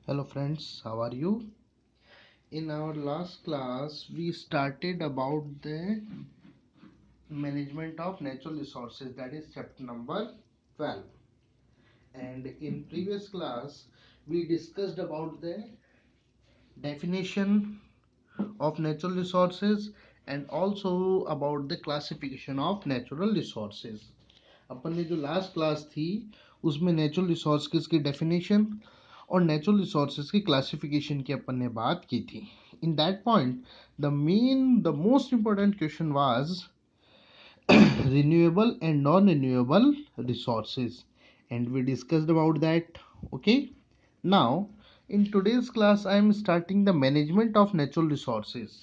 Hello friends, how are you? In our last class, we started about the management of natural resources, that is chapter number 12. And in previous class, we discussed about the definition of natural resources and also about the classification of natural resources. अपन ने जो last class थी उसमें natural resources की definition और natural resources की classification की अपन ने बात की थी. In that point the most important question was renewable and non-renewable resources, and we discussed about that. Okay, now in today's class I am starting the management of natural resources.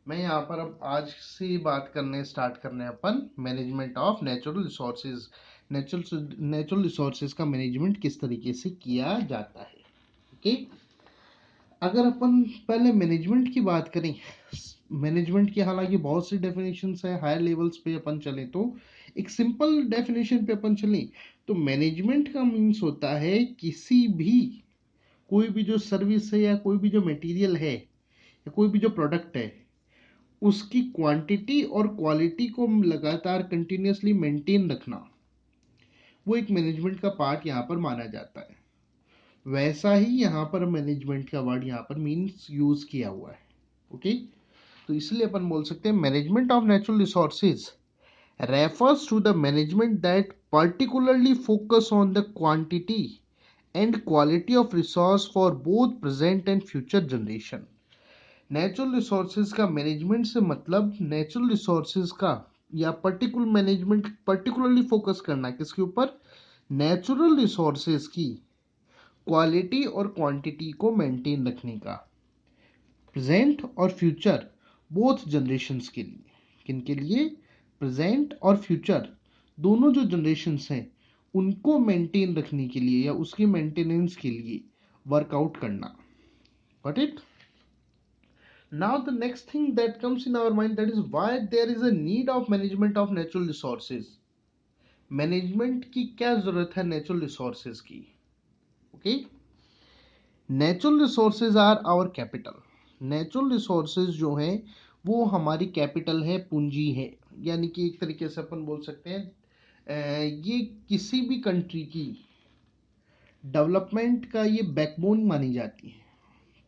मैं यहाँ पर अब आज से बात करने स्टार्ट करने अपन management of natural resources. Natural resources का मैनेजमेंट किस तरीके से किया जाता है. ओके, अगर अपन पहले मैनेजमेंट की बात करें, मैनेजमेंट की हालांकि बहुत सी डेफिनेशंस है. हायर लेवल्स पे अपन चले तो एक सिंपल डेफिनेशन पे अपन चले तो मैनेजमेंट का मीन्स होता है किसी भी कोई भी जो सर्विस है या कोई भी जो मटेरियल है या कोई भी जो प्रोडक्ट है उसकी क्वांटिटी और क्वालिटी को लगातार कंटिन्यूसली मेंटेन रखना, वो एक मैनेजमेंट का पार्ट यहाँ पर माना जाता है. वैसा ही यहाँ पर मैनेजमेंट का वर्ड यहाँ पर मीन्स यूज किया हुआ है. ओके, तो इसलिए अपन बोल सकते हैं management of natural resources refers to the management that particularly focus on the quantity and quality of resource for both present and future generation. Natural resources का मैनेजमेंट से मतलब नेचुरल रिसोर्सेज का या पर्टिकुलर मैनेजमेंट पर्टिकुलरली फोकस करना किसके ऊपर, natural resources की quality और क्वांटिटी को मेंटेन रखने का प्रेजेंट और फ्यूचर बोथ जनरेशन्स के लिए. किन के लिए, प्रेजेंट और फ्यूचर दोनों जो जनरेशन्स हैं उनको मेंटेन रखने के लिए या उसके मेंटेनेंस के लिए वर्कआउट करना. Got it. Now the next thing that comes in our mind, that is why there is a need of management of natural resources. Management की क्या जरूरत है नेचुरल रिसोर्सेज की. Okay, natural resources are our capital. Natural resources जो हैं वो हमारी capital है, पूंजी है. यानी कि एक तरीके से अपन बोल सकते हैं ये किसी भी कंट्री की डेवलपमेंट का ये बैकबोन मानी जाती है.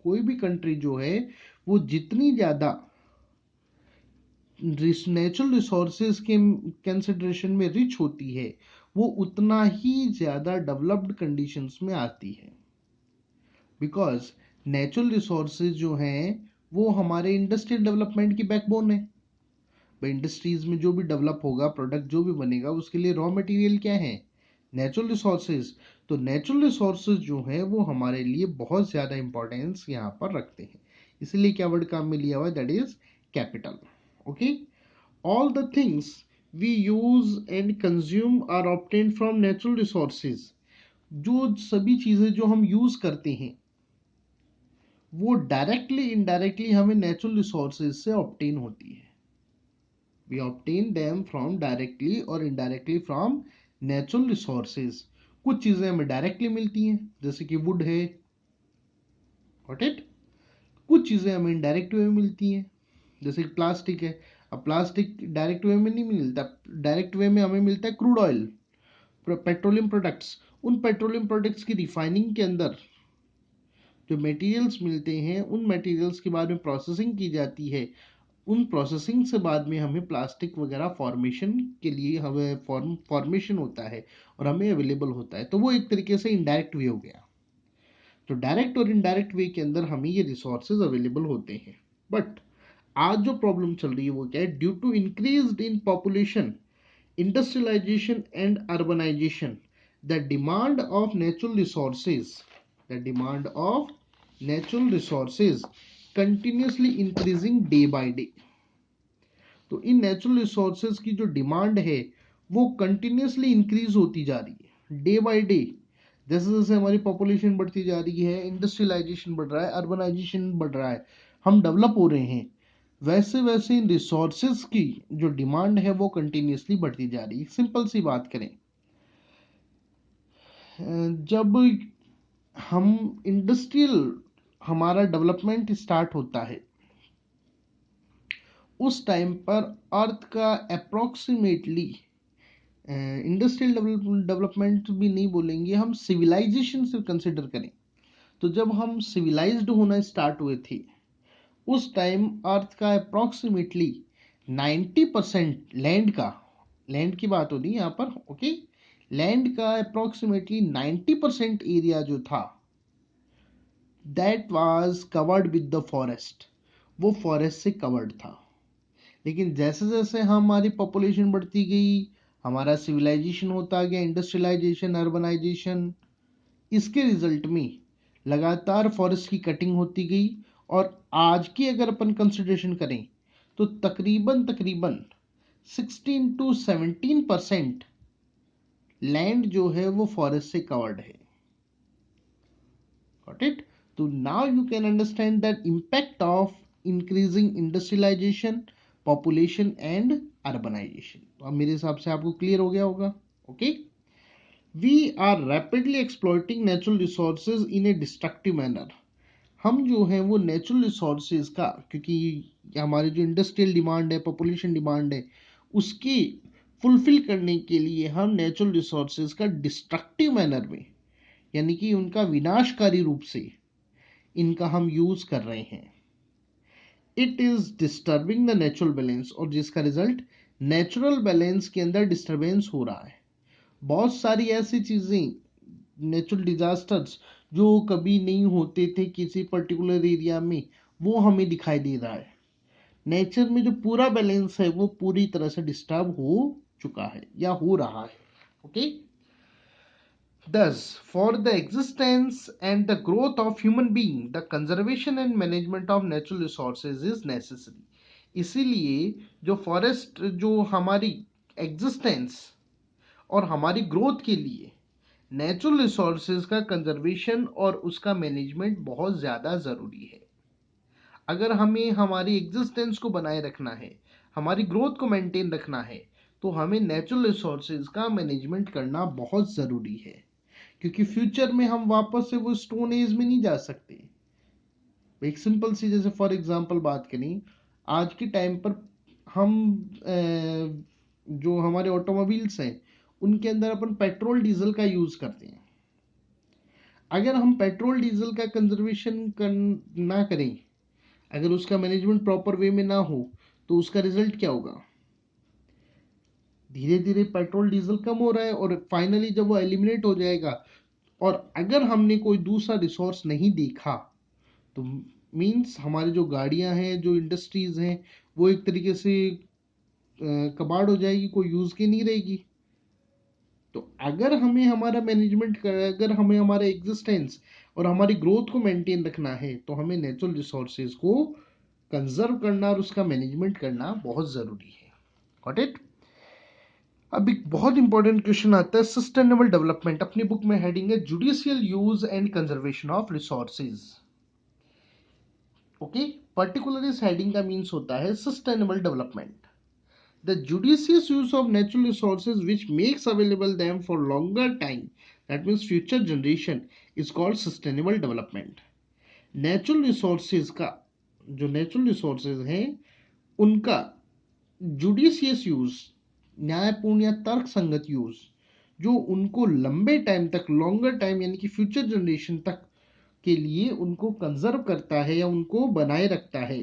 कोई भी कंट्री जो है वो जितनी ज़्यादा नेचुरल रिसोर्सेज के कंसिडरेशन में रिच होती है वो उतना ही ज़्यादा डेवलप्ड कंडीशंस में आती है. बिकॉज नेचुरल रिसोर्सेज जो हैं वो हमारे इंडस्ट्रियल डेवलपमेंट की बैकबोन है. भाई इंडस्ट्रीज में जो भी डेवलप होगा, प्रोडक्ट जो भी बनेगा, उसके लिए रॉ मटेरियल क्या है, नेचुरल रिसोर्सेज. तो नेचुरल रिसोर्सेज जो है वो हमारे लिए बहुत ज़्यादा इंपॉर्टेंस यहाँ पर रखते हैं. इसलिए क्या वर्ड काम में लिया हुआ है, that is capital. Okay, all the things we use and consume are obtained from natural resources. जो सभी चीज़ें जो हम यूज़ करते हैं वो डायरेक्टली इनडायरेक्टली हमें नेचुरल रिसोर्सेज से ऑब्टेन होती है. We obtain them from directly और इनडायरेक्टली फ्रॉम नेचुरल रिसोर्सेज. कुछ चीज़ें हमें डायरेक्टली मिलती हैं जैसे कि वुड है, गॉट इट. कुछ चीज़ें हमें इनडायरेक्ट वे में मिलती हैं जैसे कि प्लास्टिक है. अब प्लास्टिक डायरेक्ट वे में नहीं मिलता, डायरेक्ट वे में हमें मिलता है क्रूड ऑयल, पेट्रोलियम प्रोडक्ट्स. उन पेट्रोलियम प्रोडक्ट्स की रिफाइनिंग के अंदर जो मटेरियल्स मिलते हैं उन मटेरियल्स के बाद में प्रोसेसिंग की जाती है. उन प्रोसेसिंग से बाद में हमें प्लास्टिक वगैरह फॉर्मेशन के लिए हमें फॉर्मेशन होता है और हमें अवेलेबल होता है. तो वो एक तरीके से इनडायरेक्ट वे हो गया. तो डायरेक्ट और इनडायरेक्ट वे के अंदर हमें ये रिसोर्सेज अवेलेबल होते हैं. बट आज जो प्रॉब्लम चल रही है वो क्या है, due to increase in population, industrialization and urbanization, the demand of natural resources, the demand of natural resources continuously increasing day by day. तो इन नेचुरल रिसोर्सेज की जो डिमांड है वो कंटिन्यूसली इंक्रीज होती जा रही है डे बाय डे. जैसे जैसे हमारी पॉपुलेशन बढ़ती जा रही है, इंडस्ट्रियलाइजेशन बढ़ रहा है, अर्बनाइजेशन बढ़ रहा है, हम डेवलप हो रहे हैं, वैसे वैसे इन रिसोर्सेज की जो डिमांड है वो कंटिन्यूसली बढ़ती जा रही है. सिंपल सी बात करें, जब हम इंडस्ट्रियल हमारा डेवलपमेंट स्टार्ट होता है, उस टाइम पर अर्थ का अप्रोक्सीमेटली, इंडस्ट्रियल डेवलपमेंट भी नहीं बोलेंगे, हम सिविलाइजेशन से कंसिडर करें तो जब हम सिविलाइज्ड होना स्टार्ट हुए थे उस टाइम अर्थ का अप्रोक्सीमेटली 90% लैंड की बात हो रही है यहाँ पर, ओके, लैंड का अप्रोक्सीमेटली 90% एरिया जो था that was covered with the forest, वो फॉरेस्ट से कवर्ड था। लेकिन जैसे जैसे हमारी पॉपुलेशन बढ़ती गई, हमारा सिविलाइजेशन होता गया, इंडस्ट्रियलाइजेशन, अर्बनाइजेशन, इसके रिजल्ट में लगातार फॉरेस्ट की कटिंग होती गई और आज की अगर अपन कंसिडरेशन करें तो तकरीबन तकरीबन 16 to 17% लैंड जो है वो फॉरेस्ट से कवर्ड है। Got it? तो now you can understand that impact of increasing industrialisation, population and urbanisation. तो अब मेरे हिसाब से आपको क्लियर हो गया होगा, okay. We are rapidly exploiting natural resources in a destructive manner. हम जो है वो नेचुरल रिसोर्सेज का, क्योंकि हमारी जो इंडस्ट्रियल डिमांड है, पॉपुलेशन डिमांड है, उसकी फुलफिल करने के लिए हम नेचुरल रिसोर्सेज का डिस्ट्रक्टिव मैनर में, यानी कि उनका विनाशकारी रूप से इनका हम यूज कर रहे हैं। It is disturbing the natural balance, और जिसका रिजल्ट नेचुरल बैलेंस के अंदर डिस्टर्बेंस हो रहा है। बहुत सारी ऐसी चीजें, नेचुरल डिजास्टर्स जो कभी नहीं होते थे किसी पर्टिकुलर एरिया में, वो हमें दिखाई दे रहा है। नेचर में जो पूरा बैलेंस है वो पूरी तरह से डिस्टर्ब हो चुका है या हो रहा है, okay. Thus, for the existence and the growth of human being, the conservation and management of natural resources is necessary. इसीलिए जो फॉरेस्ट, जो हमारी एग्जिस्टेंस और हमारी ग्रोथ के लिए नेचुरल रिसोर्सेज का कंजर्वेशन और उसका मैनेजमेंट बहुत ज़्यादा ज़रूरी है। अगर हमें हमारी एग्जिस्टेंस को बनाए रखना है, हमारी ग्रोथ को मेंटेन रखना है, तो हमें नेचुरल रिसोर्सेज का मैनेजमेंट करना बहुत ज़रूरी है, क्योंकि फ्यूचर में हम वापस से वो स्टोन एज में नहीं जा सकते। एक सिंपल सी, जैसे फॉर एग्जांपल बात करें, आज के टाइम पर हम जो हमारे ऑटोमोबाइल्स हैं उनके अंदर अपन पेट्रोल डीजल का यूज करते हैं। अगर हम पेट्रोल डीजल का कंजर्वेशन ना करें, अगर उसका मैनेजमेंट प्रॉपर वे में ना हो, तो उसका रिजल्ट क्या होगा? धीरे धीरे पेट्रोल डीजल कम हो रहा है और फाइनली जब वो एलिमिनेट हो जाएगा, और अगर हमने कोई दूसरा रिसोर्स नहीं देखा, तो मीन्स हमारी जो गाड़ियां हैं, जो इंडस्ट्रीज हैं, वो एक तरीके से कबाड़ हो जाएगी, कोई यूज की नहीं रहेगी। तो अगर हमें हमारा मैनेजमेंट कर, अगर हमें हमारा एग्जिस्टेंस और हमारी ग्रोथ को मेंटेन रखना है, तो हमें नेचुरल रिसोर्सेज को कंजर्व करना और उसका मैनेजमेंट करना बहुत ज़रूरी है। Got it? अब एक बहुत इंपॉर्टेंट क्वेश्चन आता है, सस्टेनेबल डेवलपमेंट। अपनी बुक में हेडिंग है judicial use and conservation of resources, okay. Particular इस हेडिंग का मीन्स होता है sustainable development, the judicious use of natural resources which makes available them for longer time, that means future generation, is called sustainable development. Natural resources का, जो natural resources हैं उनका judicious use, न्यायपूर्ण या तर्क संगत यूज, जो उनको लंबे टाइम तक, लॉन्गर टाइम यानी कि फ्यूचर जनरेशन तक के लिए उनको कंजर्व करता है या उनको बनाए रखता है,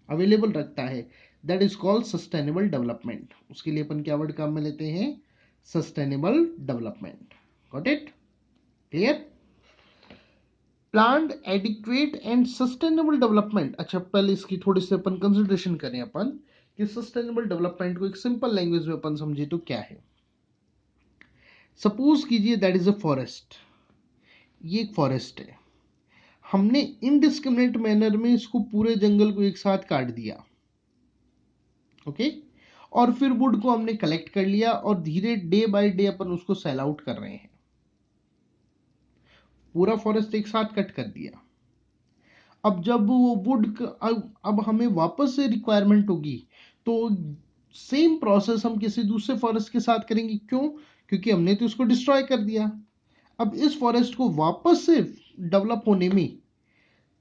अवेलेबल रखता है, that is called sustainable development. उसके लिए अपन क्या वर्ड काम में लेते हैं? Sustainable development. Got it? Clear? Planned adequate and sustainable development. अच्छा, पहले इसकी थोड़ी सी अपन कंसिडरेशन करें अपन कि सस्टेनेबल डेवलपमेंट को एक सिंपल लैंग्वेज में अपन समझे तो क्या है। सपोज कीजिए दैट इज अ फॉरेस्ट, ये एक फॉरेस्ट है, हमने इनडिस्क्रिमिनेट मैनर में इसको पूरे जंगल को एक साथ काट दिया, ओके। और फिर वुड को हमने कलेक्ट कर लिया और धीरे डे बाय डे अपन उसको सेल आउट कर रहे हैं, पूरा फॉरेस्ट एक साथ कट कर दिया। अब जब वो वुड, अब हमें वापस से रिक्वायरमेंट होगी, तो सेम प्रोसेस हम किसी दूसरे फॉरेस्ट के साथ करेंगे। क्यों? क्योंकि हमने तो उसको डिस्ट्रॉय कर दिया। अब इस फॉरेस्ट को वापस से डेवलप होने में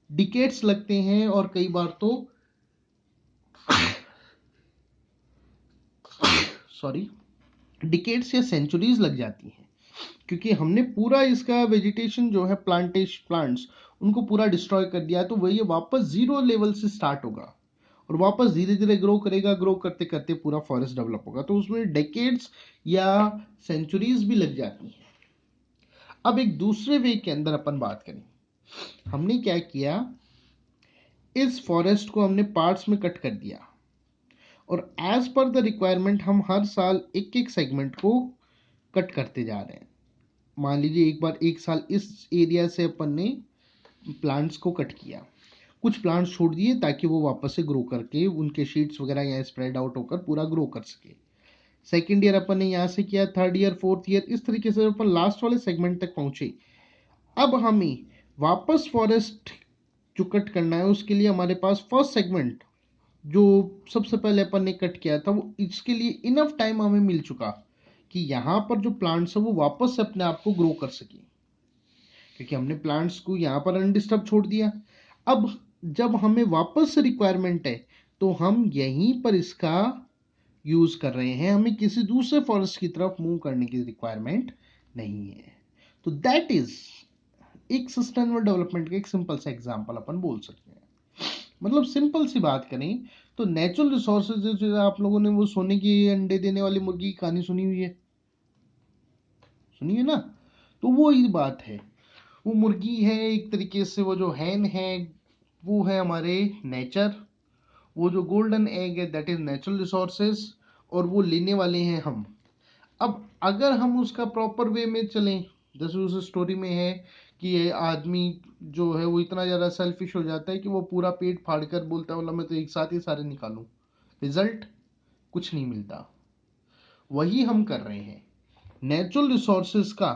डिकेड्स लगते हैं और कई बार तो सॉरी डिकेड्स या सेंचुरीज लग जाती हैं, क्योंकि हमने पूरा इसका वेजिटेशन जो है प्लांट्स उनको पूरा डिस्ट्रॉय कर दिया, तो वही वापस जीरो लेवल से स्टार्ट होगा और वापस धीरे धीरे ग्रो करेगा, ग्रो करते करते पूरा फॉरेस्ट डेवलप होगा, तो उसमें डेकेड्स या सेंचुरीज भी लग जाती हैं। अब एक दूसरे वे के अंदर अपन बात करें, हमने क्या किया, इस फॉरेस्ट को हमने पार्ट्स में कट कर दिया और एज पर द रिक्वायरमेंट हम हर साल एक एक सेगमेंट को कट करते जा रहे हैं। मान लीजिए एक बार एक साल इस एरिया से अपन ने प्लांट्स को कट किया, कुछ प्लांट्स छोड़ दिए ताकि वो वापस से ग्रो करके उनके शीट्स वगैरह यहाँ स्प्रेड आउट होकर पूरा ग्रो कर सके। सेकेंड ईयर अपन ने यहाँ से किया, थर्ड ईयर, फोर्थ ईयर, इस तरीके से अपन लास्ट वाले सेगमेंट तक पहुंचे। अब हमें वापस फॉरेस्ट जो कट करना है उसके लिए हमारे पास फर्स्ट सेगमेंट जो सबसे पहले अपन ने कट किया था, वो इसके लिए इनफ टाइम हमें मिल चुका कि यहाँ पर जो प्लांट्स है वो वापस से अपने आप को ग्रो कर सके, क्योंकि हमने प्लांट्स को यहाँ पर अनडिस्टर्ब छोड़ दिया। अब जब हमें वापस से रिक्वायरमेंट है तो हम यहीं पर इसका यूज कर रहे हैं, हमें किसी दूसरे फॉरेस्ट की तरफ मूव करने की रिक्वायरमेंट नहीं है। तो दैट इज एक सस्टेनेबल डेवलपमेंट का एक सिंपल सा एग्जांपल अपन बोल सकते हैं। मतलब सिंपल सी बात करें तो नेचुरल रिसोर्सेज, जो आप लोगों ने वो सोने की अंडे देने वाली मुर्गी की कहानी सुनी हुई है, सुनी है ना, तो वो ही बात है। वो मुर्गी है एक तरीके से, वो जो हैन है वो है हमारे नेचर, वो जो गोल्डन एग है दैट इज नेचुरल रिसोर्सेज, और वो लेने वाले हैं हम। अब अगर हम उसका प्रॉपर वे में चलें, जैसे उस स्टोरी में है कि ये आदमी जो है वो इतना ज़्यादा सेल्फिश हो जाता है कि वो पूरा पेट फाड़ कर बोलता है बोला मैं तो एक साथ ही सारे निकालूं, रिजल्ट कुछ नहीं मिलता। वही हम कर रहे हैं, नेचुरल रिसोर्सेज का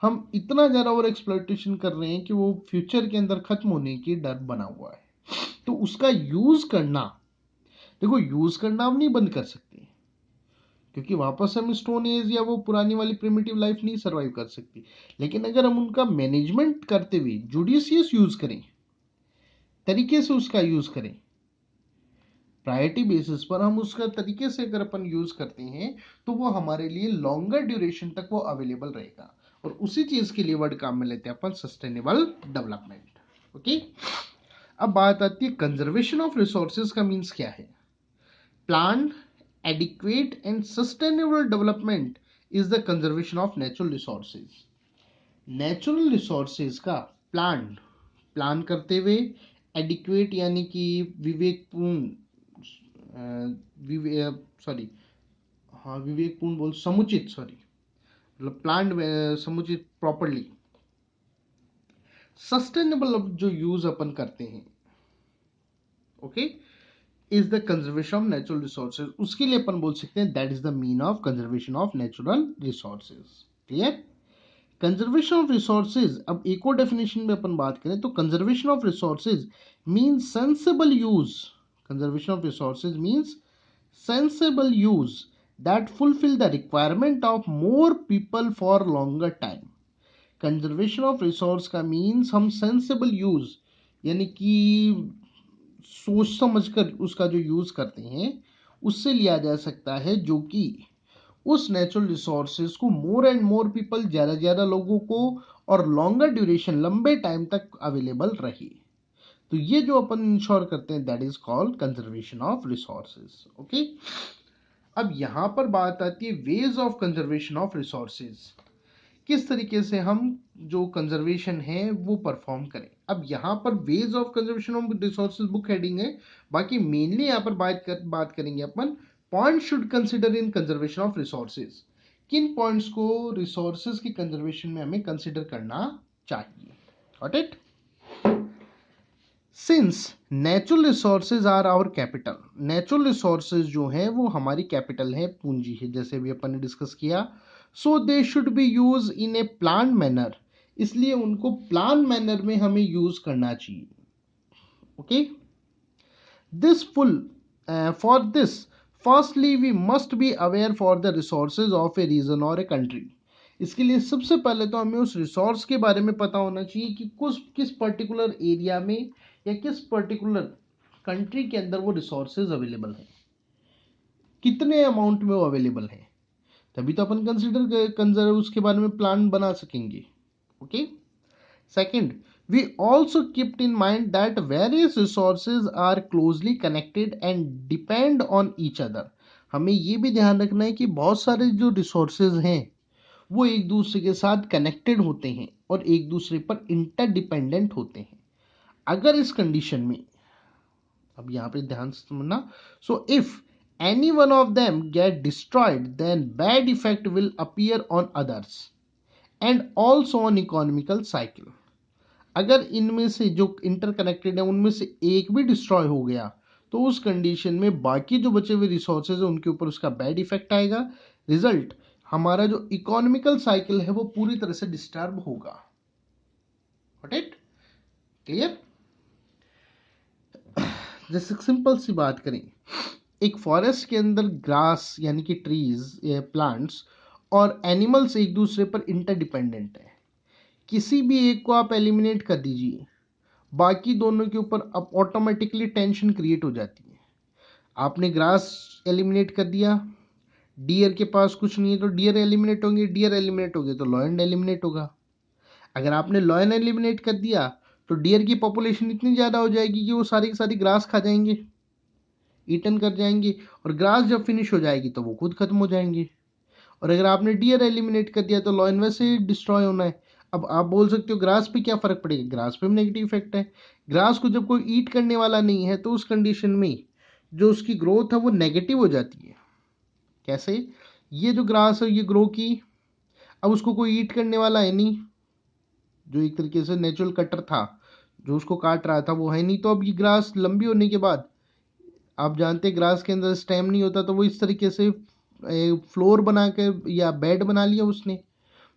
हम इतना ज़्यादा ओवर एक्सप्लॉइटेशन कर रहे हैं कि वो फ्यूचर के अंदर खत्म होने की डर बना हुआ है। तो उसका यूज़ करना, देखो यूज़ करना हम नहीं बंद कर सकते, क्योंकि वापस हम स्टोन एज या वो पुरानी वाली प्रिमिटिव लाइफ नहीं सरवाइव कर सकती, लेकिन अगर हम उनका मैनेजमेंट करते हुए जुडिशियस यूज करें, तरीके से उसका यूज करें, प्रायोरिटी बेसिस पर हम उसका तरीके से अगर अपन यूज करते हैं तो वो हमारे लिए लॉन्गर ड्यूरेशन तक वो अवेलेबल रहेगा। और उसी चीज के लिए वर्ड काम में लेते हैं अपन सस्टेनेबल डेवलपमेंट। ओके, अब बात आती है कंजर्वेशन ऑफ रिसोर्सेज का मीन्स क्या है। Plan adequate and sustainable development is the conservation of natural resources। Natural resources का प्लान करते हुए, एडिक्वेट यानी कि विवेकपूर्ण, सॉरी, हाँ विवेकपूर्ण बोल, समुचित, सॉरी, मतलब प्लान समुचित प्रॉपरली, सस्टेनेबल जो यूज अपन करते हैं, okay, is the conservation of natural resources. उसके लिए अपन बोल सकते हैं that is the mean of conservation of natural resources. Clear, conservation of resources. अब एक और डेफिनेशन में अपन बात करें तो conservation of resources means sensible use, conservation of resources means sensible use that fulfil the requirement of more people for longer time. Conservation of resource का means हम sensible use यानी कि सोच समझ कर उसका जो यूज करते हैं उससे लिया जा सकता है, जो कि उस नेचुरल रिसोर्सेज को मोर एंड मोर पीपल, ज़्यादा ज़्यादा लोगों को और लॉन्गर ड्यूरेशन, लंबे टाइम तक अवेलेबल रहे। तो ये जो अपन इंश्योर करते हैं that is called conservation of resources. Okay, अब यहाँ पर बात आती है veg of conservation of resources, किस तरीके से हम जो कंजर्वेशन है वो परफॉर्म करें। अब यहाँ पर ways of conservation of resources book heading है, बाकी मेनली यहाँ पर बात करेंगे अपन point should consider in conservation of resources, किन पॉइंट्स को रिसोर्सेज की कंजर्वेशन में हमें कंसिडर करना चाहिए। Got it. Since natural resources are our capital, natural resources जो है वो हमारी कैपिटल है, पूंजी है, जैसे भी अपन ने डिस्कस किया। So they should be use in a plan manner, इसलिए उनको प्लान मैनर में हमें यूज करना चाहिए। Okay, this full for this firstly we must be aware for the resources of a region और ए कंट्री, इसके लिए सबसे पहले तो हमें उस रिसोर्स के बारे में पता होना चाहिए कि किस पर्टिकुलर एरिया में या किस पर्टिकुलर कंट्री के अंदर वो रिसोर्सेज अवेलेबल हैं, कितने अमाउंट में वो अवेलेबल हैं, तभी तो अपन कंजर्व उसके बारे में प्लान बना सकेंगे। Okay. Second, we also kept in mind that various resources are closely connected and depend on each other। हमें ये भी ध्यान रखना है कि बहुत सारे जो रिसोर्सेज हैं वो एक दूसरे के साथ कनेक्टेड होते हैं और एक दूसरे पर इंटरडिपेंडेंट होते हैं। अगर इस कंडीशन में, अब यहाँ पे ध्यान से समझना, so if any one of them get destroyed then bad effect will appear on others and also on economical cycle. अगर इनमें से जो इंटरकनेक्टेड है उनमें से एक भी डिस्ट्रॉय हो गया तो उस कंडीशन में बाकी जो बचे हुए रिसोर्सेज है उनके ऊपर उसका बैड इफेक्ट आएगा। रिजल्ट, हमारा जो इकोनॉमिकल साइकिल है वो पूरी तरह से डिस्टर्ब होगा। Got it? क्लियर? जैसे सिंपल सी बात करें, एक फॉरेस्ट के अंदर ग्रास यानी कि ट्रीज या प्लांट्स और एनिमल्स एक दूसरे पर इंटरडिपेंडेंट है। किसी भी एक को आप एलिमिनेट कर दीजिए, बाकी दोनों के ऊपर अब ऑटोमेटिकली टेंशन क्रिएट हो जाती है। आपने ग्रास एलिमिनेट कर दिया, डियर के पास कुछ नहीं है तो डियर एलिमिनेट होंगे, डियर एलिमिनेट हो गए तो लॉयन एलिमिनेट होगा। अगर आपने लॉयन एलिमिनेट कर दिया तो डियर की पॉपुलेशन इतनी ज़्यादा हो जाएगी कि वो सारी की सारी ग्रास खा जाएंगे, ईटन कर जाएंगे, और ग्रास जब फिनिश हो जाएगी तो वो खुद खत्म हो जाएंगे। और अगर आपने डियर एलिमिनेट कर दिया तो लॉयन वैसे ही डिस्ट्रॉय होना है। अब आप बोल सकते हो ग्रास पे क्या फर्क पड़ेगा, ग्रास पे भी नेगेटिव इफेक्ट है। ग्रास को जब कोई ईट करने वाला नहीं है तो उस कंडीशन में जो उसकी ग्रोथ है वो नेगेटिव हो जाती है। कैसे? ये जो ग्रास है ये ग्रो की, अब उसको कोई ईट करने वाला है नहीं, जो एक तरीके से नेचुरल कटर था जो उसको काट रहा था वो है नहीं, तो अब ये ग्रास लंबी होने के बाद, आप जानते हैं ग्रास के अंदर स्टेम नहीं होता, तो वो इस तरीके से फ्लोर बना कर या बेड बना लिया उसने,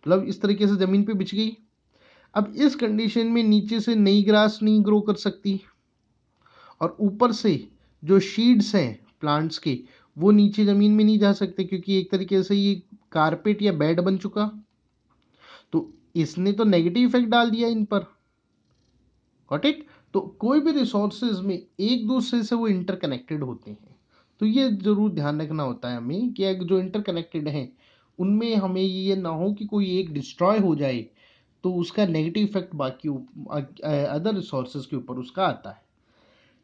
मतलब इस तरीके से ज़मीन पे बिछ गई। अब इस कंडीशन में नीचे से नई ग्रास नहीं ग्रो कर सकती, और ऊपर से जो शीड्स हैं प्लांट्स के वो नीचे ज़मीन में नहीं जा सकते, क्योंकि एक तरीके से ये कारपेट या बेड बन चुका। तो इसने तो नेगेटिव इफेक्ट डाल दिया इन पर। Got it? तो कोई भी रिसोर्सेज में एक दूसरे से वो इंटरकनेक्टेड होते हैं, तो ये जरूर ध्यान रखना होता है हमें कि जो इंटरकनेक्टेड हैं उनमें हमें ये ना हो कि कोई एक डिस्ट्रॉय हो जाए तो उसका नेगेटिव इफेक्ट बाकी अदर रिसोर्सेज के ऊपर उसका आता है।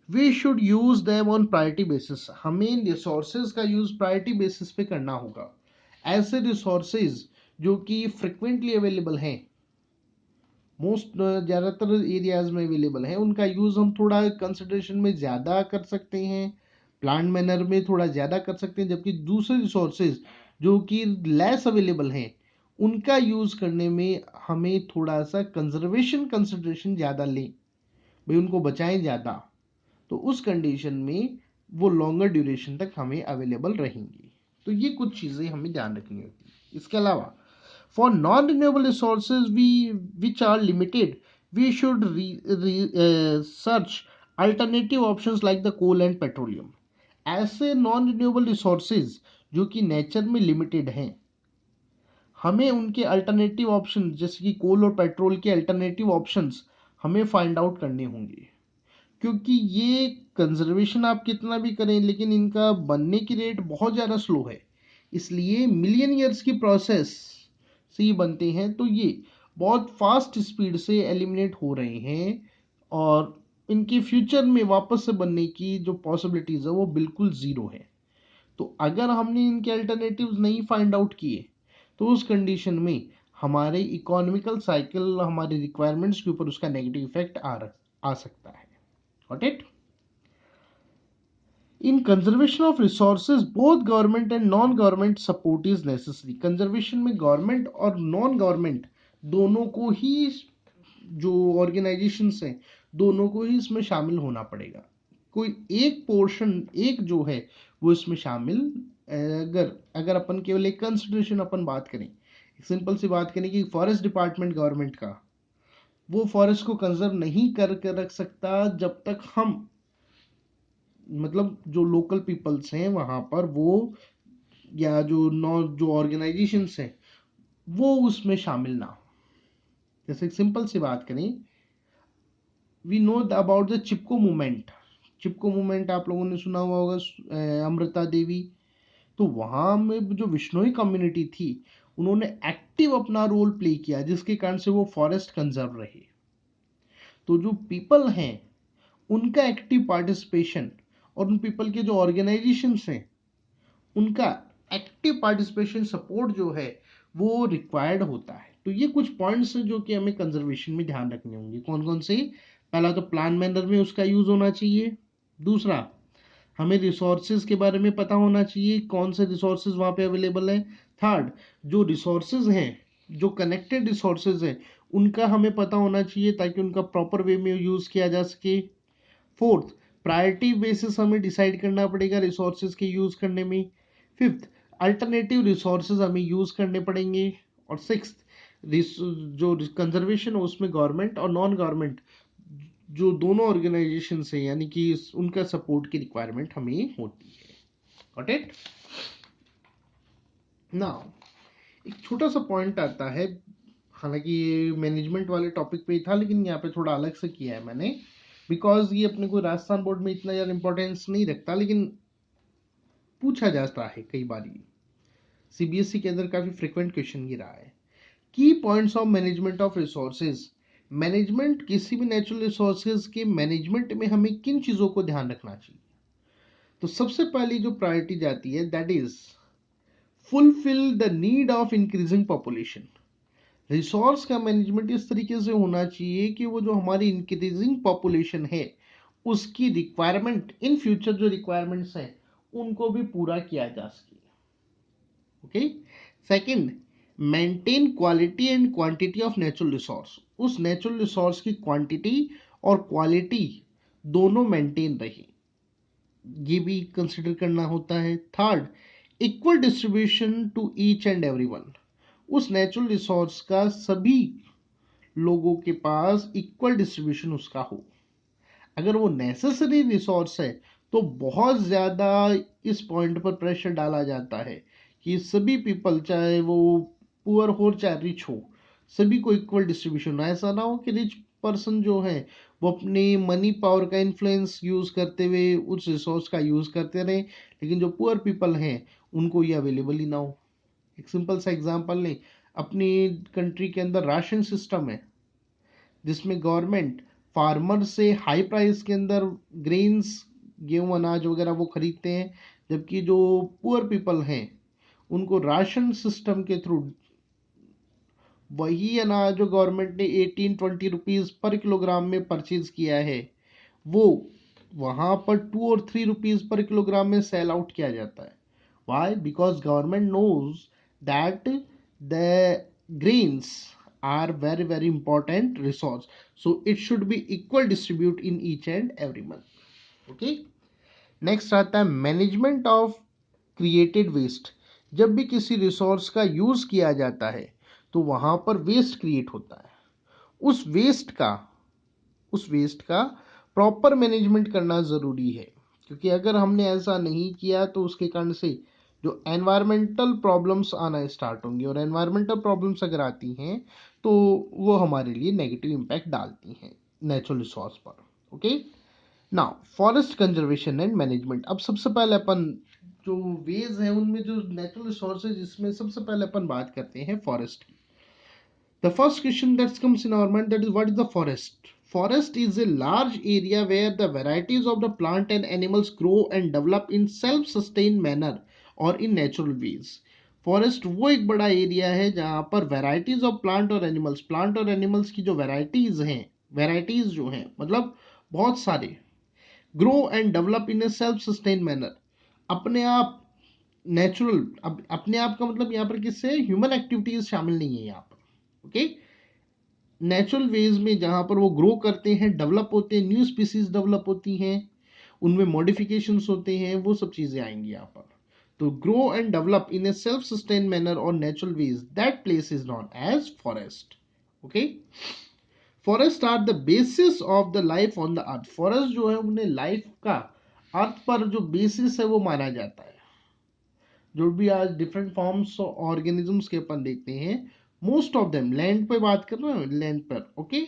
We should use them on priority basis. हमें रिसोर्सेज का यूज प्रायोरिटी बेसिस पे करना होगा। ऐसे रिसोर्सेज जो कि फ्रिक्वेंटली अवेलेबल हैं, मोस्ट ज़्यादातर एरियाज में अवेलेबल है, उनका यूज़ हम थोड़ा कंसिडरेशन में ज़्यादा कर सकते हैं, प्लान मैनर में थोड़ा ज़्यादा कर सकते हैं, जबकि दूसरे रिसोर्सेज जो कि लेस अवेलेबल हैं उनका यूज़ करने में हमें थोड़ा सा कंजर्वेशन कंसिडरेशन ज़्यादा लें, भाई उनको बचाएं ज़्यादा, तो उस कंडीशन में वो लॉन्गर ड्यूरेशन तक हमें अवेलेबल रहेंगी। तो ये कुछ चीज़ें हमें ध्यान रखनी होती है। इसके अलावा for non-renewable resources which are limited, we should search alternative options like the coal and petroleum। ऐसे नॉन रिन्यूएबल रिसोर्सेज जो कि नेचर में लिमिटेड हैं, हमें उनके अल्टरनेटिव ऑप्शन जैसे कि कोल और पेट्रोल के अल्टरनेटिव ऑप्शंस हमें फाइंड आउट करने होंगे, क्योंकि ये कंजर्वेशन आप कितना भी करें लेकिन इनका बनने की रेट बहुत ज़्यादा स्लो है, इसलिए मिलियन ईयर्स की प्रोसेस से ये बनते हैं, तो ये बहुत फास्ट स्पीड से एलिमिनेट हो रहे हैं और इनके फ्यूचर में वापस से बनने की जो पॉसिबिलिटीज़ है वो बिल्कुल ज़ीरो है। तो अगर हमने इनके अल्टरनेटिव्स नहीं फाइंड आउट किए तो उस कंडीशन में हमारे इकोनॉमिकल साइकिल, हमारे रिक्वायरमेंट्स के ऊपर उसका नेगेटिव इफेक्ट आ सकता है। Got it? In conservation of resources, both government and non-government support is necessary। Conservation में गवर्नमेंट और नॉन गवर्नमेंट दोनों को ही, जो ऑर्गेनाइजेशंस हैं दोनों को ही इसमें शामिल होना पड़ेगा। कोई एक पोर्शन एक जो है वो इसमें शामिल, अगर अगर अपन केवल एक कंसिडरेशन अपन बात करें, सिंपल सी बात करें कि फॉरेस्ट डिपार्टमेंट गवर्नमेंट का, वो फॉरेस्ट को कंजर्व नहीं कर रख सकता जब तक हम, मतलब जो लोकल पीपल्स हैं वहाँ पर वो, या जो ऑर्गेनाइजेशंस हैं वो उसमें शामिल ना हो। जैसे एक सिंपल सी बात करें, we know about the Chipko movement. Chipko movement आप लोगों ने सुना हुआ होगा, अमृता देवी। तो वहां में जो विश्नोई कम्युनिटी थी, उन्होंने एक्टिव अपना रोल प्ले किया, जिसके कारण से वो फॉरेस्ट कंजर्व रहे। तो जो पीपल हैं उनका एक्टिव पार्टिसिपेशन और उन पीपल के जो ऑर्गेनाइजेशंस हैं उनका एक्टिव पार्टिसिपेशन सपोर्ट जो है वो रिक्वायर्ड होता है। तो ये कुछ पॉइंट्स हैं जो कि हमें कंजर्वेशन में ध्यान रखने होंगे। कौन कौन से? पहला तो प्लान मैनर में उसका यूज होना चाहिए। दूसरा, हमें रिसोर्सेज के बारे में पता होना चाहिए, कौन से रिसोर्सेज वहाँ पे अवेलेबल हैं। थर्ड, जो रिसोर्सेज हैं, जो कनेक्टेड रिसोर्सेज हैं, उनका हमें पता होना चाहिए ताकि उनका प्रॉपर वे में यूज़ किया जा सके। फोर्थ, प्रायोरिटी बेसिस हमें डिसाइड करना पड़ेगा रिसोर्सेज के यूज़ करने में। फिफ्थ, अल्टरनेटिव रिसोर्सेज हमें यूज़ करने पड़ेंगे। और सिक्स्थ, जो कंजर्वेशन है उसमें गवर्नमेंट और नॉन गवर्नमेंट जो दोनों ऑर्गेनाइजेशन है, यानी कि उनका सपोर्ट की रिक्वायरमेंट हमें होती है। Got it? नाउ एक छोटा सा पॉइंट आता है, हालांकि ये मैनेजमेंट वाले टॉपिक पे ही था लेकिन यहाँ पे थोड़ा अलग से किया है मैंने, बिकॉज ये अपने को राजस्थान बोर्ड में इतना ज़्यादा इंपॉर्टेंस नहीं रखता, लेकिन पूछा जाता है कई बार। सीबीएसई के अंदर काफ़ी फ्रिक्वेंट क्वेश्चन ये रहा है। की points of management of resources. Management, किसी भी नेचुरल रिसोर्सेज के मैनेजमेंट में हमें किन चीज़ों को ध्यान रखना चाहिए? तो सबसे पहली जो प्रायोरिटी जाती है that is fulfil the need of increasing population. Resource का मैनेजमेंट इस तरीके से होना चाहिए कि वो जो हमारी इंक्रीजिंग पॉपुलेशन है उसकी रिक्वायरमेंट, इन फ्यूचर जो रिक्वायरमेंट्स हैं उनको भी पूरा किया जा सके। Okay. Second, maintain quality and quantity of natural resource. उस नेचुरल रिसोर्स की क्वांटिटी और क्वालिटी दोनों मेंटेन रहे, ये भी कंसिडर करना होता है। Third, equal distribution to each and everyone. उस नेचुरल रिसोर्स का सभी लोगों के पास इक्वल डिस्ट्रीब्यूशन उसका हो। अगर वो नेसेसरी रिसोर्स है तो बहुत ज़्यादा इस पॉइंट पर प्रेशर डाला जाता है कि सभी पीपल, चाहे वो पुअर हो चाहे रिच हो, सभी को इक्वल डिस्ट्रीब्यूशन। ऐसा ना हो कि रिच पर्सन जो है वो अपनी मनी पावर का इन्फ्लुएंस यूज़ करते हुए उस रिसोर्स का यूज़ करते रहे, लेकिन जो पुअर पीपल हैं उनको ये अवेलेबल ही ना हो। एक सिंपल सा एग्जांपल लें, अपनी कंट्री के अंदर राशन सिस्टम है जिसमें गवर्नमेंट फार्मर से हाई प्राइस के अंदर ग्रेन्स, गेहूं अनाज वगैरह वो खरीदते हैं, जबकि जो पुअर पीपल हैं उनको राशन सिस्टम के थ्रू वही अनाज जो गवर्नमेंट ने 18-20 रुपीज़ पर किलोग्राम में परचेज किया है वो वहाँ पर 2 और 3 रुपीज़ पर किलोग्राम में सेल आउट किया जाता है। Why? Because government knows that the grains are very very important resource, so it should be equal distribute in each and every month. Okay, next आता है मैनेजमेंट ऑफ क्रिएटेड वेस्ट। जब भी किसी resource का use किया जाता है तो वहां पर वेस्ट क्रिएट होता है। उस वेस्ट का उस वेस्ट का प्रॉपर मैनेजमेंट करना ज़रूरी है, क्योंकि अगर हमने ऐसा नहीं किया तो उसके कारण से जो एनवायरमेंटल प्रॉब्लम्स आना स्टार्ट होंगी, और एनवायरमेंटल प्रॉब्लम्स अगर आती हैं तो वो हमारे लिए नेगेटिव इम्पैक्ट डालती हैं नेचुरल रिसोर्स पर। Okay, now forest conservation and management. अब सबसे पहले अपन जो वेज हैं उनमें जो नेचुरल रिसोर्सेज, इसमें सबसे पहले अपन बात करते हैं फॉरेस्ट की। The first question that comes in our mind, that is, what is the forest? Forest is a large area where the varieties of the plant and animals grow and develop in self-sustained manner और in natural ways. Forest वो एक बड़ा area है जहाँ पर varieties of plant और animals की जो वेराइटीज जो हैं मतलब बहुत सारे, grow and develop in a self sustain manner, अपने आप नेचुरल। अब अपने आप का मतलब यहाँ पर किससे, ह्यूमन एक्टिविटीज शामिल नहीं है यहाँ पर। ओके, नेचुरल वेज में जहाँ पर वो ग्रो करते हैं, डेवलप होते हैं, न्यू स्पीसीज डेवलप होती हैं, उनमें मॉडिफिकेशंस होते हैं, वो सब चीज़ें आएंगी यहाँ पर। तो grow and develop in a self sustain manner और natural ways, that place is known as forest. Okay, forest are the basis of the life on the earth. Forest जो है उन्हें लाइफ का अर्थ पर जो बेसिस है वो माना जाता है। जो भी आज डिफरेंट फॉर्म्स ऑर्गेनिजम्स के अपन देखते हैं, मोस्ट ऑफ देम लैंड पे बात कर रहे हैं, लैंड पर, ओके।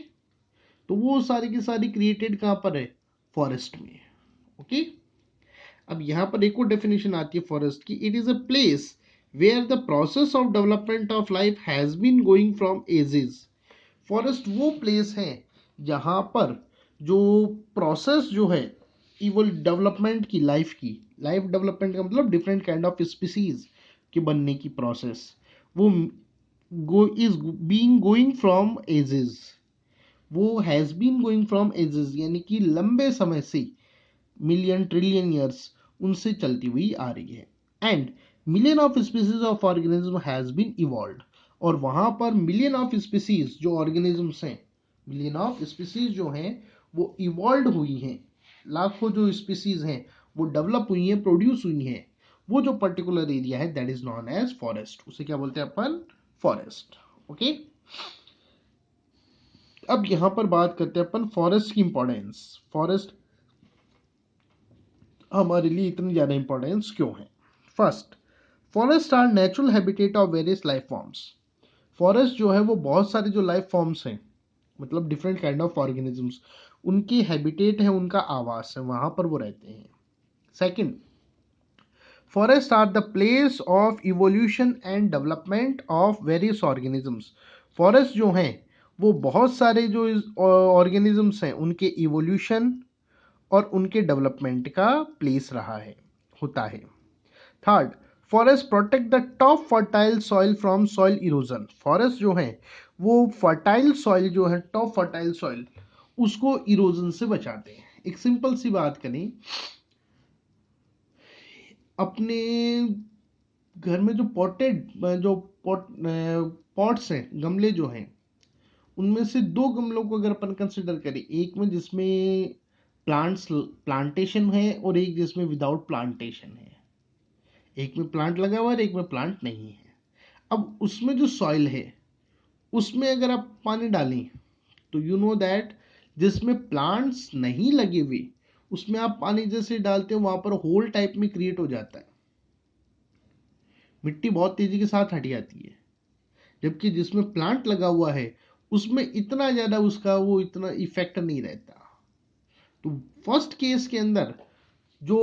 तो वो सारी की सारी क्रिएटेड कहाँ पर है? फॉरेस्ट में, ओके। अब यहाँ पर एक और डेफिनेशन आती है फॉरेस्ट की, it is a place where the process of development of life has been going from ages. Forest वो प्लेस है जहाँ पर जो प्रोसेस जो है इवल डेवलपमेंट की, लाइफ डेवलपमेंट का मतलब डिफरेंट काइंड ऑफ स्पीसीज के बनने की प्रोसेस, वो go is being going from ages, वो has been going from ages यानी कि लंबे समय से, मिलियन ट्रिलियन ईयर्स उनसे चलती हुई आ रही है। And million of species of organism has been evolve, और वहां पर मिलियन ऑफ स्पीसीज जो ऑर्गेनिजम्स हैं, मिलियन ऑफ स्पीसीज जो हैं वो इवॉल्व हुई हैं, लाखों जो स्पीसीज हैं वो डेवलप हुई हैं, प्रोड्यूस हुई हैं। वो जो पर्टिकुलर एरिया है that is known as forest, उसे क्या बोलते हैं अपन? Forest, okay. अब यहां पर बात करते हैं अपन फॉरेस्ट की इंपॉर्टेंस। फॉरेस्ट हमारे लिए इतनी ज़्यादा इंपॉर्टेंस क्यों है? First, forest are natural habitat of various life forms. Forest जो है वो बहुत सारे जो लाइफ फॉर्म्स हैं, मतलब डिफरेंट काइंड ऑफ ऑर्गेनिजम्स, उनकी हैबिटेट है, उनका आवास है, वहाँ पर वो रहते हैं। Second, forest are the place of evolution and development of various organisms. Forest जो हैं वो बहुत सारे जो ऑर्गेनिजम्स हैं उनके इवोल्यूशन और उनके डेवलपमेंट का प्लेस रहा है, होता है। Third, forest protect the top fertile soil from soil erosion. Forest जो है वो फर्टाइल सॉइल जो है, टॉप फर्टाइल सॉइल, उसको इरोजन से बचाते हैं। एक सिंपल सी बात करें, अपने घर में जो पॉटेड जो पॉट्स हैं, गमले जो हैं, उनमें से दो गमलों को अगर अपन कंसिडर करें, एक में जिसमें प्लांटेशन है और एक जिसमें विदाउट प्लांटेशन है, एक में प्लांट लगा हुआ है एक में प्लांट नहीं है। अब उसमें जो सॉइल है उसमें अगर आप पानी डालें तो यू नो दैट जिसमें प्लांट्स नहीं लगे हुए उसमें आप पानी जैसे डालते हो वहां पर होल टाइप में क्रिएट हो जाता है, मिट्टी बहुत तेजी के साथ हट जाती है। जबकि जिसमें प्लांट लगा हुआ है उसमें इतना ज़्यादा उसका वो इतना इफेक्ट नहीं रहता। तो फर्स्ट केस के अंदर जो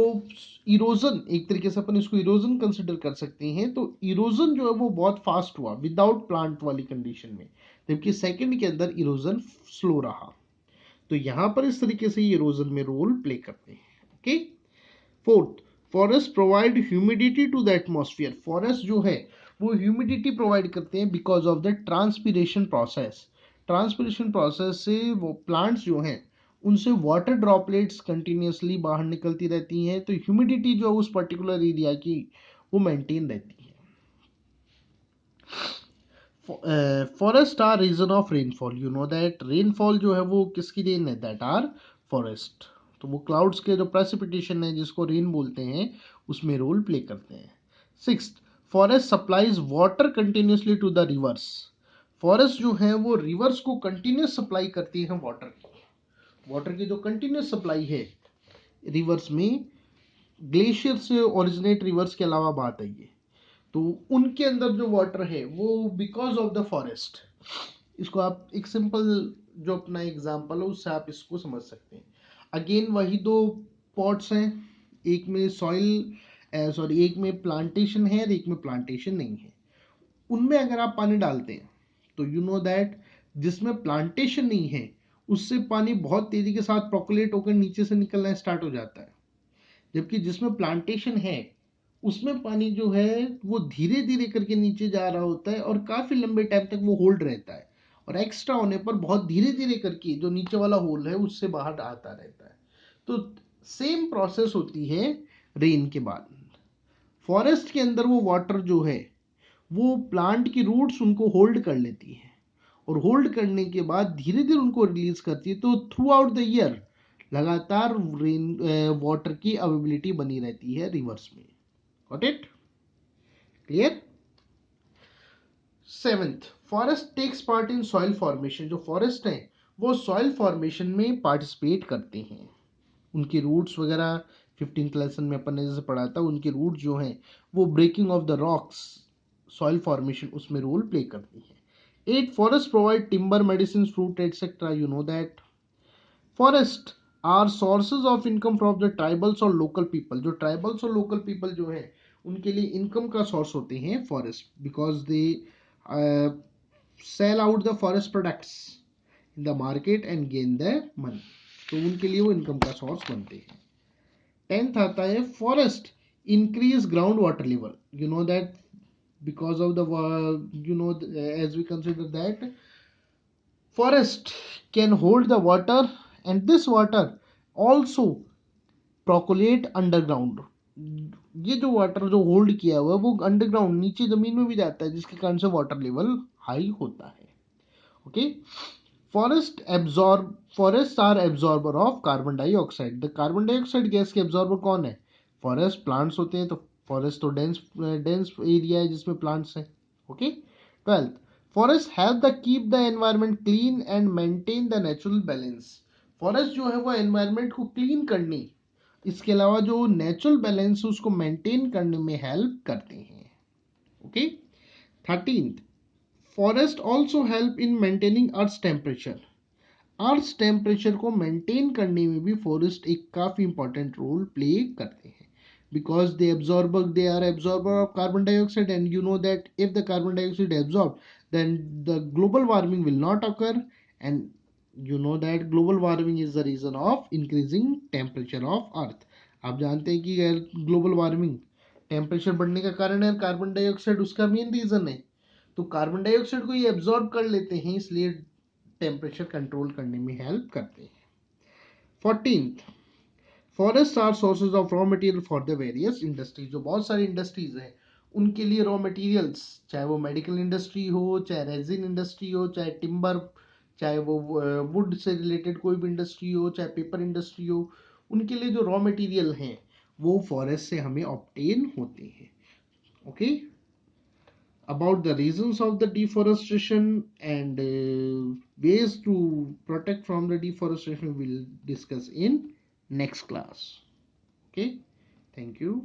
इरोजन, एक तरीके से अपन इसको इरोजन कंसिडर कर सकते हैं, तो इरोजन जो है वो बहुत फास्ट हुआ विदाउट प्लांट वाली कंडीशन में, जबकि सेकंड के अंदर इरोजन स्लो रहा। तो यहां पर इस तरीके से इरोजन में रोल प्ले करते हैं, okay. Fourth, forest provide humidity to the atmosphere. Forest जो है वो ह्यूमिडिटी प्रोवाइड करते हैं because of the transpiration process. Transpiration process से वो प्लांट्स जो हैं उनसे वाटर ड्रॉपलेट्स कंटिन्यूसली बाहर निकलती रहती हैं, तो ह्यूमिडिटी जो है उस पर्टिकुलर एरिया की वो मेंटेन रहती है। Forest are reason of rainfall. You know that rainfall जो है वो किसकी देन है? That are forest. तो वो क्लाउड्स के जो प्रेसिपिटेशन है जिसको रेन बोलते हैं उसमें रोल प्ले करते हैं। Sixth, forest supplies water continuously to the rivers. Forest जो है वो रिवर्स को कंटिन्यूस सप्लाई करती है वाटर की। वाटर की जो कंटिन्यूस सप्लाई है रिवर्स में, ग्लेशियर से ओरिजिनेट रिवर्स के अलावा बात आई है, तो उनके अंदर जो वाटर है वो बिकॉज ऑफ द फॉरेस्ट। इसको आप एक सिंपल जो अपना एग्जांपल है उससे आप इसको समझ सकते हैं। अगेन वही दो पॉट्स हैं, एक में सॉइल सॉरी एक में प्लांटेशन है और एक में प्लांटेशन नहीं है। उनमें अगर आप पानी डालते हैं तो यू नो दैट जिसमें प्लांटेशन नहीं है उससे पानी बहुत तेजी के साथ प्रोकुलेट होकर नीचे से निकलना स्टार्ट हो जाता है, जबकि जिसमें प्लांटेशन है उसमें पानी जो है वो धीरे धीरे करके नीचे जा रहा होता है और काफी लंबे टाइम तक वो होल्ड रहता है, और एक्स्ट्रा होने पर बहुत धीरे धीरे करके जो नीचे वाला होल है उससे बाहर आता रहता है। तो सेम प्रोसेस होती है रेन के बाद। फॉरेस्ट के अंदर वो वाटर जो है वो प्लांट की रूट्स उनको होल्ड कर लेती है, और होल्ड करने के बाद धीरे धीरे उनको रिलीज करती है, तो थ्रू आउट द ईयर लगातार रेन वाटर की अवेबिलिटी बनी रहती है रिवर्स में। Got it? Clear? Seventh, forest takes part in soil formation. जो फॉरेस्ट है वो सॉइल फॉर्मेशन में पार्टिसिपेट करते हैं, उनकी रूट्स वगैरह 15th लेसन में अपन ने जैसे पढ़ा था, उनके रूट जो हैं वो breaking off the rocks, soil formation, उसमें रोल प्ले करती है। 8 forest provide timber, medicine, fruit etcetera, you know that. Forest are sources of income from the tribals और लोकल पीपल। जो ट्राइबल्स और लोकल पीपल जो है उनके लिए इनकम का सोर्स होते हैं forest, because they sell out the forest products in the market and gain the money. तो उनके लिए वो इनकम का सोर्स बनते हैं। 10th आता है forest increase ground water level, you know that, because of the as we consider that forest can hold the water, and this water also percolate underground। ये जो वाटर जो होल्ड किया हुआ है वो अंडरग्राउंड नीचे जमीन में भी जाता है, जिसके कारण से वाटर लेवल हाई होता है। Okay, forest are absorber of carbon dioxide. The carbon dioxide gas के एब्जॉर्बर कौन है? फॉरेस्ट, प्लांट्स होते हैं। तो फॉरेस्ट तो डेंस डेंस एरिया है जिसमें प्लांट्स हैं। Okay. 12th, forest help the keep the environment clean and maintain the natural balance. Forest जो है वो एनवायरमेंट को क्लीन करने, इसके अलावा जो नेचुरल बैलेंस उसको मेंटेन करने में हेल्प करते हैं। Okay. 13th, forest also help in maintaining earth temperature. Earth temperature को मेंटेन करने में भी फॉरेस्ट एक काफ़ी इंपॉर्टेंट रोल प्ले करते हैं, because they are absorber of carbon dioxide, and you know that if the carbon dioxide absorb then the global warming will not occur, and you know that global warming is the reason of increasing temperature of earth। आप जानते हैं कि global warming temperature बढ़ने का कारण है, carbon dioxide उसका main reason है। तो कार्बन डाइऑक्साइड को ये एब्जॉर्ब कर लेते हैं, इसलिए टेम्परेचर कंट्रोल करने में हेल्प करते हैं। 14th, forest are sources of raw material for the various industries. जो बहुत सारी इंडस्ट्रीज हैं उनके लिए रॉ मटेरियल्स, चाहे वो मेडिकल इंडस्ट्री हो, चाहे रेजिन इंडस्ट्री हो, चाहे टिम्बर, चाहे वो वुड से रिलेटेड कोई भी इंडस्ट्री हो, चाहे पेपर इंडस्ट्री हो, उनके लिए जो रॉ मटेरियल हैं वो फॉरेस्ट से हमें ऑब्टेन होते हैं। Okay, about the reasons of the deforestation and ways to protect from the deforestation we'll discuss in next class. Okay, thank you.